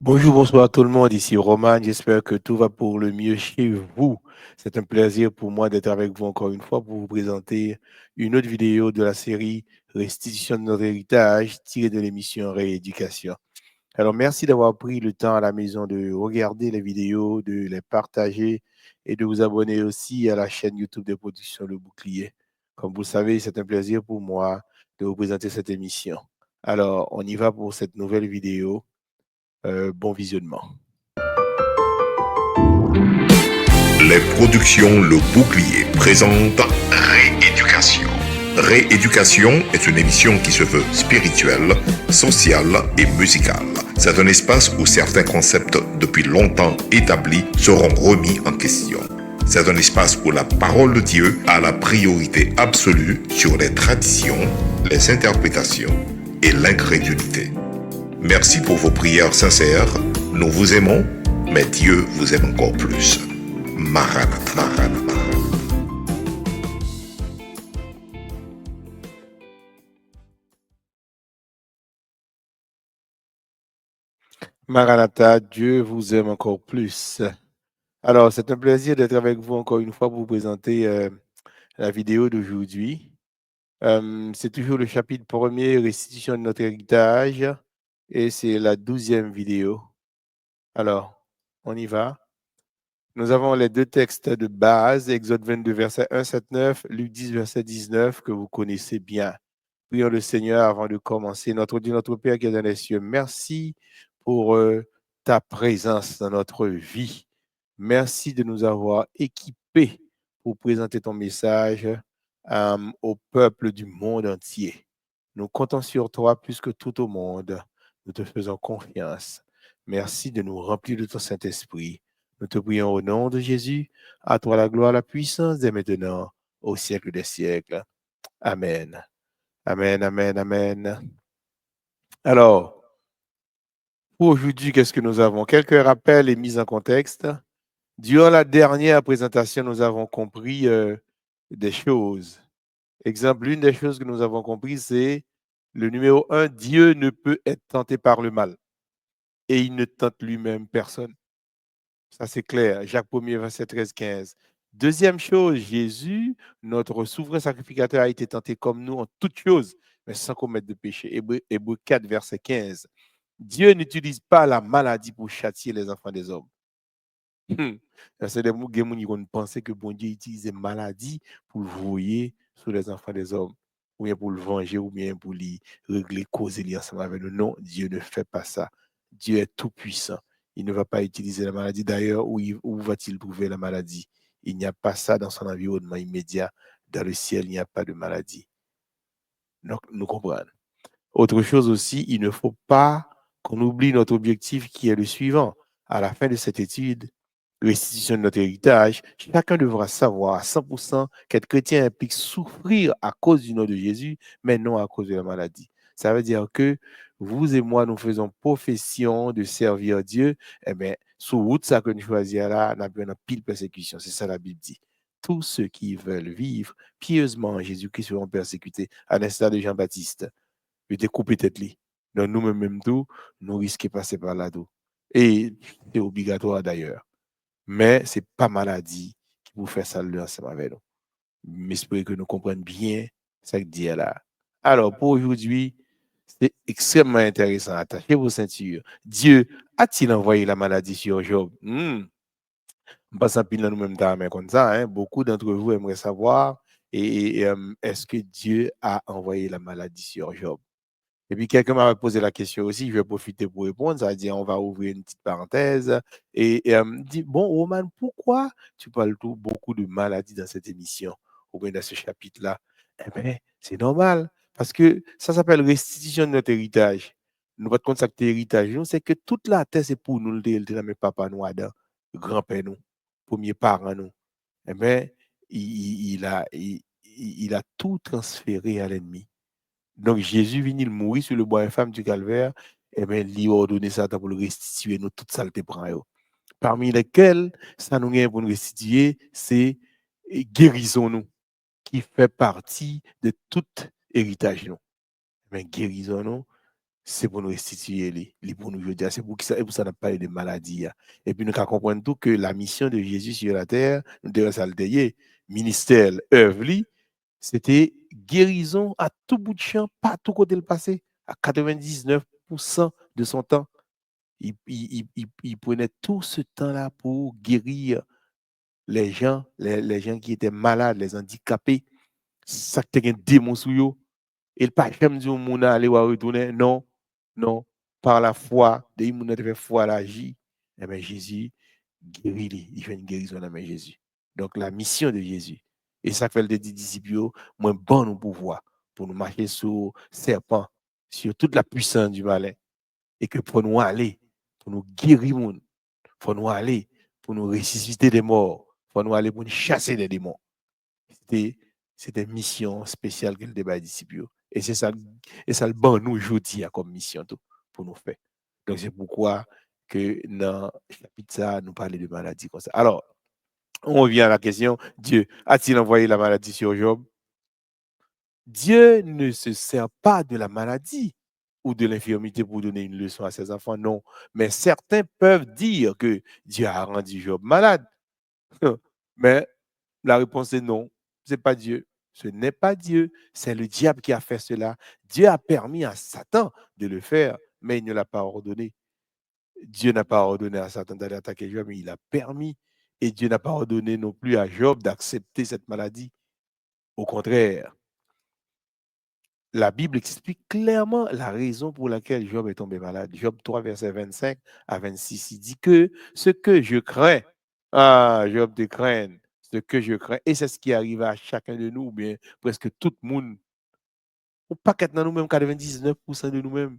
Bonjour, bonsoir tout le monde, ici Roman, j'espère que tout va pour le mieux chez vous. C'est un plaisir pour moi d'être avec vous encore une fois pour vous présenter une autre vidéo de la série Restitution de notre héritage tirée de l'émission Rééducation. Alors merci d'avoir pris le temps à la maison de regarder les vidéos, de les partager et de vous abonner aussi à la chaîne YouTube de production Le Bouclier. Comme vous le savez, c'est un plaisir pour moi de vous présenter cette émission. Alors, on y va pour cette nouvelle vidéo. Bon visionnement. Les productions Le Bouclier présentent Rééducation. Rééducation est une émission qui se veut spirituelle, sociale et musicale. C'est un espace où certains concepts depuis longtemps établis seront remis en question. C'est un espace où la parole de Dieu a la priorité absolue sur les traditions, les interprétations et l'incrédulité. Merci pour vos prières sincères. Nous vous aimons, mais Dieu vous aime encore plus. Maranatha, Maranatha. Maranatha, Dieu vous aime encore plus. Alors, c'est un plaisir d'être avec vous encore une fois pour vous présenter la vidéo d'aujourd'hui. C'est toujours le chapitre premier, restitution de notre héritage, et c'est la 12e vidéo. Alors, on y va. Nous avons les deux textes de base, Exode 22, verset 1, 7, 9, Luc 10, verset 19, que vous connaissez bien. Prions le Seigneur avant de commencer. Notre Dieu, notre Père qui est dans les cieux, merci pour ta présence dans notre vie. Merci de nous avoir équipés pour présenter ton message au peuple du monde entier. Nous comptons sur toi plus que tout au monde. Nous te faisons confiance. Merci de nous remplir de ton Saint-Esprit. Nous te prions au nom de Jésus. À toi la gloire, la puissance dès maintenant, au siècle des siècles. Amen. Amen, amen, amen. Alors, pour aujourd'hui, qu'est-ce que nous avons? Quelques rappels et mises en contexte. Durant la dernière présentation, nous avons compris des choses. Exemple, l'une des choses que nous avons compris, c'est le numéro 1, Dieu ne peut être tenté par le mal et il ne tente lui-même personne. Ça, c'est clair. Jacques 1er, verset 13, 15. Deuxième chose, Jésus, notre souverain sacrificateur, a été tenté comme nous en toutes choses, mais sans commettre de péché. Hébreux 4, verset 15. Dieu n'utilise pas la maladie pour châtier les enfants des hommes. C'est des gens qui pensaient que bon Dieu utilisait maladie pour le voyer sur les enfants des hommes, ou bien pour le venger, ou bien pour lui régler, causer lui ensemble avec nous. Non, Dieu ne fait pas ça. Dieu est tout puissant. Il ne va pas utiliser la maladie. D'ailleurs, où va-t-il trouver la maladie? Il n'y a pas ça dans son environnement immédiat. Dans le ciel, il n'y a pas de maladie. Donc, nous comprenons. Autre chose aussi, il ne faut pas qu'on oublie notre objectif qui est le suivant. À la fin de cette étude, restitution de notre héritage, chacun devra savoir à 100% qu'être chrétien implique souffrir à cause du nom de Jésus, mais non à cause de la maladie. Ça veut dire que vous et moi, nous faisons profession de servir Dieu, eh bien, sous route, ça que nous choisissons là, on a bien une pile persécution. C'est ça la Bible dit. Tous ceux qui veulent vivre pieusement en Jésus-Christ seront persécutés, à l'instar de Jean-Baptiste. Il était coupé tête li. Donc nous-mêmes même tout, nous risquons de passer par là tout. Et c'est obligatoire d'ailleurs. Mais ce n'est pas maladie qui vous fait ça ensemble avec nous. J'espère que nous comprenions bien ce que dit là. Alors pour aujourd'hui, c'est extrêmement intéressant. Attachez vos ceintures. Dieu a-t-il envoyé la maladie sur Job? Pas pile dans nous-mêmes dans comme ça. Hein? Beaucoup d'entre vous aimeraient savoir est-ce que Dieu a envoyé la maladie sur Job? Et puis, quelqu'un m'a posé la question aussi, je vais profiter pour répondre, ça veut dire on va ouvrir une petite parenthèse et dit, bon, Roman, pourquoi tu parles beaucoup de maladies dans cette émission, ou bien dans ce chapitre-là? Eh bien, c'est normal, parce que ça s'appelle restitution de notre héritage. Nous, votre compte, ça que héritage, nous, c'est que toute la terre, c'est pour nous, le mes papa, nous, Adam, grand-père, nous, premier parent, nous. Eh bien, il a tout transféré à l'ennemi. Donc Jésus vient il mourir sur le bois infâme du calvaire, et bien il a ordonné ça pour le restituer nous toute saleté prend yo. Parmi lesquels ça nous gagne pour nous restituer, c'est guérison nous qui fait partie de tout héritage nous. Mais guérison nous, c'est pour nous restituer les pour nous dire. C'est pour ça, et pour ça, on a parlé de maladie. Et puis, nous comprenons tout que la mission de Jésus sur la terre, nous devons s'altérer, ministère, œuvre, c'était guérison à tout bout de champ, pas tout côté le passé, à 99% de son temps. Il prenait tout ce temps-là pour guérir les gens qui étaient malades, les handicapés, ça qui était un démon sous eux. Et le pas jamais dit au monde aller ou à retourner. Non, non. Par la foi, dès que monde fait foi l'agir, eh bien Jésus guérit, il fait une guérison dans Jésus. Donc la mission de Jésus. Et ça fait des disciples, moins bon nous pouvoir pour nous marcher sur serpent, sur toute la puissance du malin. Et que pour nous aller, pour nous guérir, pour nous aller, pour nous ressusciter des morts, pour nous aller pour nous chasser des démons. C'était une mission spéciale que le débat disciple. Et c'est ça, le bon nous aujourd'hui comme mission tout, pour nous faire. Donc c'est pourquoi que dans le chapitre ça, nous parlons de maladie comme ça. Alors, on revient à la question, Dieu a-t-il envoyé la maladie sur Job? Dieu ne se sert pas de la maladie ou de l'infirmité pour donner une leçon à ses enfants, non. Mais certains peuvent dire que Dieu a rendu Job malade. Mais la réponse est non, ce n'est pas Dieu. Ce n'est pas Dieu, c'est le diable qui a fait cela. Dieu a permis à Satan de le faire, mais il ne l'a pas ordonné. Dieu n'a pas ordonné à Satan d'aller attaquer Job, mais il a permis. Et Dieu n'a pas ordonné non plus à Job d'accepter cette maladie. Au contraire, la Bible explique clairement la raison pour laquelle Job est tombé malade. Job 3, verset 25 à 26, il dit que ce que je crains, Job te craint, ce que je crains, et c'est ce qui arrive à chacun de nous, ou bien presque tout le monde, ou pas qu'être dans nous-mêmes, 99% de nous-mêmes,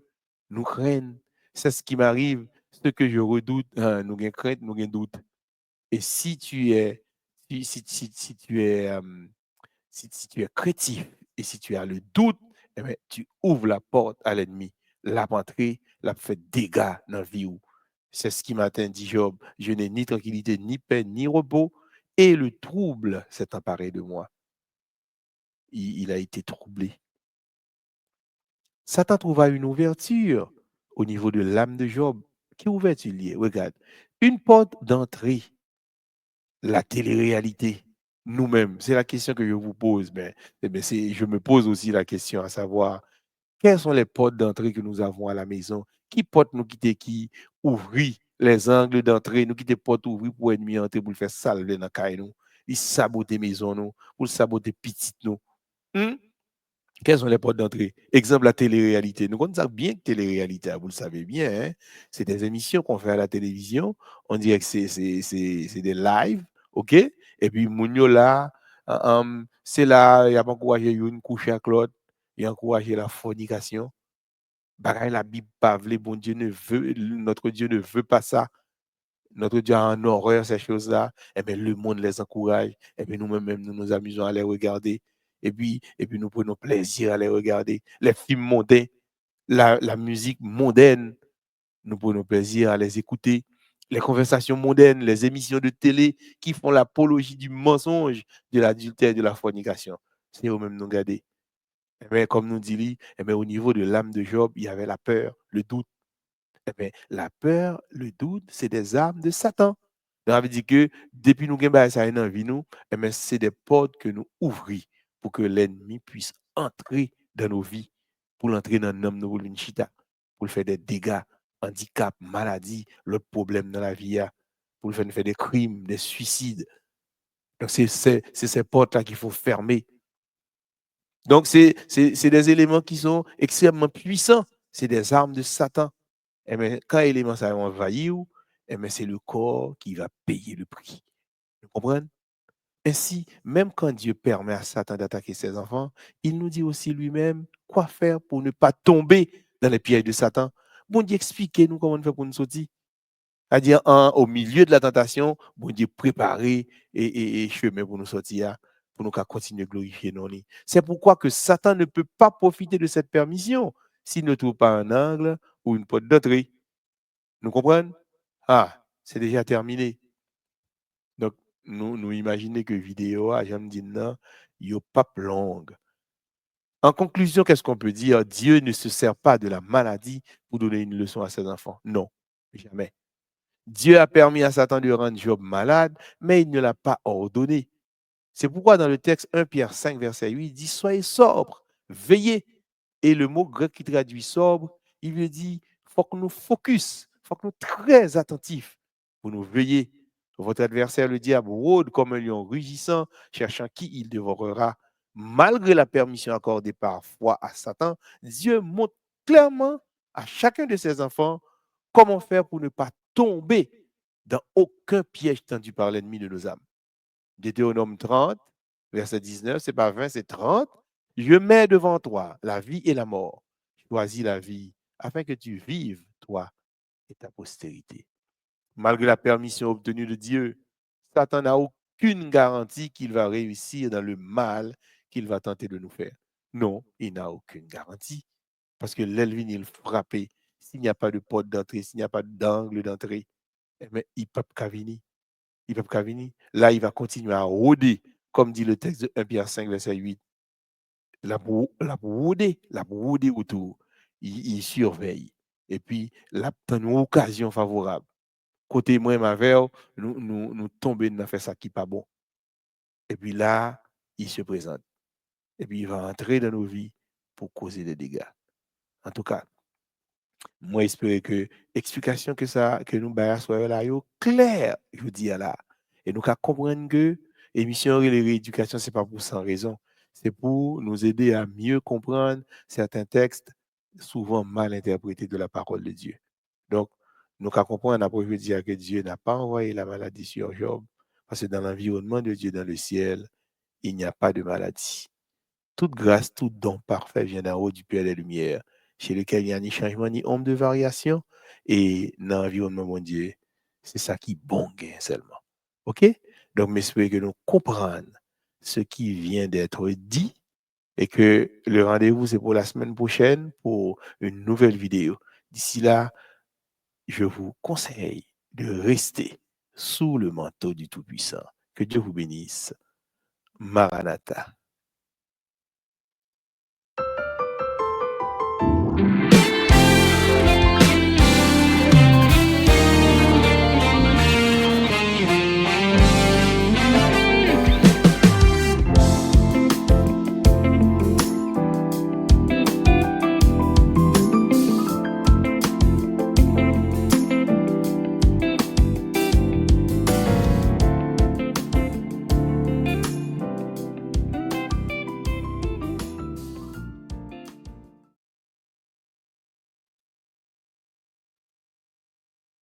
nous craignons. C'est ce qui m'arrive, ce que je redoute, nous avons crainte, nous avons doute. Et si tu es, si tu es, si tu es craintif et si tu as le doute, eh bien, tu ouvres la porte à l'ennemi. La entrer, la fait dégâts dans la vie. C'est ce qui m'atteint, dit Job. Je n'ai ni tranquillité, ni paix, ni repos, et le trouble s'est emparé de moi. Il a été troublé. Satan trouva une ouverture au niveau de l'âme de Job. Quelle ouverture il y a? Regarde, une porte d'entrée, la télé-réalité. Nous-mêmes, c'est la question que je vous pose, mais je me pose aussi la question à savoir, quelles sont les portes d'entrée que nous avons à la maison? Qui porte nous quitter qui ouvrir les angles d'entrée, nous quitter porte ouvrir pour ennemi entrer pour le faire salver dans la caille nous, il saboter maison nous, pour saboter petite nous. Quelles sont les portes d'entrée? Exemple, la télé-réalité. Nous connaissons bien que télé-réalité, vous le savez bien, hein? C'est des émissions qu'on fait à la télévision. On dirait que c'est des lives, OK? Et puis, Mounio là, c'est là, il a encouragé une couche à l'autre, il a encouragé la fornication. Bagaille la Bible pas vle, bon Dieu ne veut, notre Dieu ne veut pas ça. Notre Dieu a en horreur ces choses-là. Eh bien, le monde les encourage. Et bien, nous-mêmes, nous nous amusons à les regarder. Et puis nous prenons plaisir à les regarder. Les films mondains, la musique mondaine, nous prenons plaisir à les écouter. Les conversations mondaines, les émissions de télé qui font l'apologie du mensonge, de l'adultère et de la fornication. C'est eux-mêmes nous garder. Eh bien, comme nous dit, eh bien, au niveau de l'âme de Job, il y avait la peur, le doute. Eh bien, la peur, le doute, c'est des armes de Satan. Donc, ça veut dire que depuis nous avons ça dans vie, nous, eh bien, c'est des portes que nous ouvrons pour que l'ennemi puisse entrer dans nos vies, pour l'entrer dans nos nous, pour faire des dégâts, handicap, maladie, l'autre problème dans la vie, pour faire des crimes, des suicides. Donc, c'est ces portes-là qu'il faut fermer. Donc, c'est des éléments qui sont extrêmement puissants. C'est des armes de Satan. Eh bien, quand l'élément ça envahit, eh bien, c'est le corps qui va payer le prix. Vous comprenez? Ainsi, même quand Dieu permet à Satan d'attaquer ses enfants, il nous dit aussi lui-même quoi faire pour ne pas tomber dans les pièges de Satan. Bon Dieu, expliquez-nous comment on fait pour nous sortir. C'est-à-dire, au milieu de la tentation, bon Dieu, préparer et chemin pour nous sortir, pour nous continuer de glorifier nos lits. C'est pourquoi que Satan ne peut pas profiter de cette permission s'il ne trouve pas un angle ou une porte d'entrée. Nous comprenons? Ah, c'est déjà terminé. Donc, nous imaginons que vidéo, j'aime dire non, il n'y a pas longue. En conclusion, qu'est-ce qu'on peut dire? Dieu ne se sert pas de la maladie pour donner une leçon à ses enfants. Non, jamais. Dieu a permis à Satan de rendre Job malade, mais il ne l'a pas ordonné. C'est pourquoi dans le texte 1 Pierre 5, verset 8, il dit soyez sobres, veillez. Et le mot grec qui traduit sobre, il veut dire faut que nous focus, faut que nous très attentifs pour nous veiller. Votre adversaire, le diable, rôde comme un lion rugissant, cherchant qui il dévorera. Malgré la permission accordée parfois à Satan, Dieu montre clairement à chacun de ses enfants comment faire pour ne pas tomber dans aucun piège tendu par l'ennemi de nos âmes. Deutéronome 30, verset 19, c'est pas 20, c'est 30. Je mets devant toi la vie et la mort. Choisis la vie afin que tu vives, toi et ta postérité. Malgré la permission obtenue de Dieu, Satan n'a aucune garantie qu'il va réussir dans le mal qu'il va tenter de nous faire. Non, il n'a aucune garantie. Parce que l'Elvin, il frappé. S'il n'y a pas de porte d'entrée, s'il n'y a pas d'angle d'entrée, eh bien, il ne peut pas venir. Il ne peut pas venir. Là, il va continuer à rôder, comme dit le texte de 1 Pierre 5, verset 8. La rôder autour. Il surveille. Et puis, là, dans une occasion favorable. Côté moi, ma verre, nous tomber dans faire ça qui n'est pas bon. Et puis là, il se présente. Et puis, il va entrer dans nos vies pour causer des dégâts. En tout cas, moi, j'espère que l'explication que nous bayons soit là, yo clair, je dis là. Et nous comprendre que l'émission de rééducation, ce n'est pas pour sans raison. C'est pour nous aider à mieux comprendre certains textes souvent mal interprétés de la parole de Dieu. Donc, nous comprendre après je dire que Dieu n'a pas envoyé la maladie sur Job, parce que dans l'environnement de Dieu, dans le ciel, il n'y a pas de maladie. Toute grâce, tout don parfait vient d'en haut du Père des Lumières, chez lequel il n'y a ni changement ni ombre de variation. Et dans l'environnement, mon Dieu, c'est ça qui bon gain seulement. OK? Donc, j'espère que nous comprenons ce qui vient d'être dit et que le rendez-vous, c'est pour la semaine prochaine pour une nouvelle vidéo. D'ici là, je vous conseille de rester sous le manteau du Tout-Puissant. Que Dieu vous bénisse. Maranatha.